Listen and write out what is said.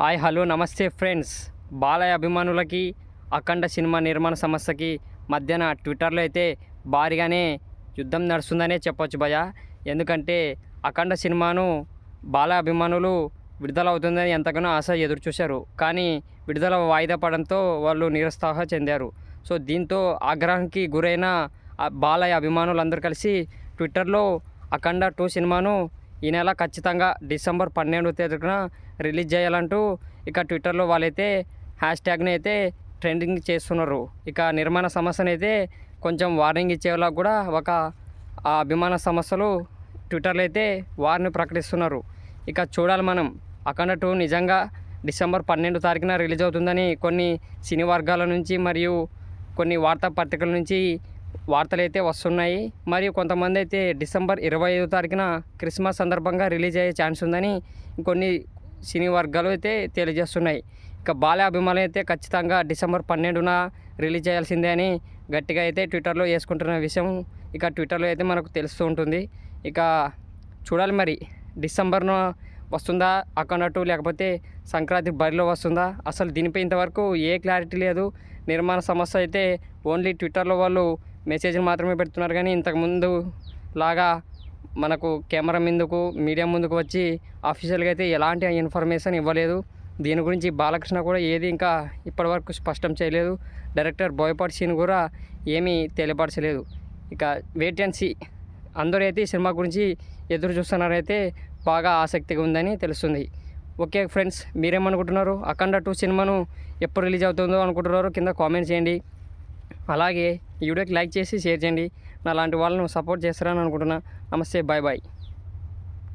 Hi hello నమస్తే friends. Balayya అభిమానులకి అఖండ cinema నిర్మాణ సంస్థకి మధ్యన ట్విట్టర్లో అయితే భారీగానే యుద్ధం నడుస్తుందనే చెప్పొచ్చు భయ. ఎందుకంటే అఖండ సినిమాను బాలయ్య అభిమానులు విడుదల అవుతుందని ఎంతగానో ఆశ ఎదురు చూశారు. కానీ విడుదల వాయిదా పడడంతో వాళ్ళు నిరుత్సాహ చెందారు. సో దీంతో ఆగ్రహానికి గురైన బాలయ్య అభిమానులందరూ కలిసి ట్విట్టర్లో అఖండ 2 సినిమాను ఈ నెల ఖచ్చితంగా డిసెంబర్ 12వ తేదీన రిలీజ్ చేయాలంటూ ఇక ట్విట్టర్లో వాళ్ళైతే హ్యాష్ ట్యాగ్ని అయితే ట్రెండింగ్ చేస్తున్నారు. ఇక నిర్మాణ సంస్థను అయితే కొంచెం వార్నింగ్ ఇచ్చేలా కూడా ఒక అభిమాన సంస్థలు ట్విట్టర్లో అయితే వారిని ప్రకటిస్తున్నారు. ఇక చూడాలి మనం అఖండ 2 నిజంగా డిసెంబర్ 12వ తారీఖున రిలీజ్ అవుతుందని కొన్ని సినీ వర్గాల నుంచి మరియు కొన్ని వార్తాపత్రికల నుంచి వార్తలు అయితే వస్తున్నాయి. మరియు కొంతమంది అయితే డిసెంబర్ 25వ తారీఖున క్రిస్మస్ సందర్భంగా రిలీజ్ అయ్యే ఛాన్స్ ఉందని కొన్ని సినీ వర్గాలు అయితే తెలియజేస్తున్నాయి. ఇక బాలయ్య అభిమానులు అయితే ఖచ్చితంగా డిసెంబర్ 12న రిలీజ్ చేయాల్సిందే అని గట్టిగా అయితే ట్విట్టర్లో వేసుకుంటున్న విషయం ఇక ట్విట్టర్లో అయితే మనకు తెలుస్తూ ఉంటుంది. ఇక చూడాలి మరి డిసెంబర్న వస్తుందా అఖండ 2 లేకపోతే సంక్రాంతి బరిలో వస్తుందా, అసలు దీనిపై ఇంతవరకు ఏ క్లారిటీ లేదు. నిర్మాణ సంస్థ అయితే ఓన్లీ ట్విట్టర్లో వాళ్ళు మెసేజ్లు మాత్రమే పెడుతున్నారు. కానీ ఇంతకుముందు లాగా మనకు కెమెరా ముందుకు మీడియా ముందుకు వచ్చి అఫీషియల్గా అయితే ఎలాంటి ఇన్ఫర్మేషన్ ఇవ్వలేదు. దీని గురించి బాలకృష్ణ కూడా ఏది ఇంకా ఇప్పటివరకు స్పష్టం చేయలేదు. డైరెక్టర్ బోయపాటి సీన్ కూడా ఏమీ తెలియపరచలేదు. ఇక వెయిట్ అండ్ సీ. అందరూ అయితే ఈ సినిమా గురించి ఎదురు చూస్తున్నారైతే బాగా ఆసక్తిగా ఉందని తెలుస్తుంది. ఓకే ఫ్రెండ్స్, మీరేమనుకుంటున్నారు? అఖండ 2 సినిమాను ఎప్పుడు రిలీజ్ అవుతుందో అనుకుంటున్నారో కింద కామెంట్ చేయండి. అలాగే ఈ వీడియోకి లైక్ చేసి షేర్ చేయండి. నా లాంటి వాళ్ళను సపోర్ట్ చేస్తారని అనుకుంటున్నా. నమస్తే, బాయ్ బాయ్.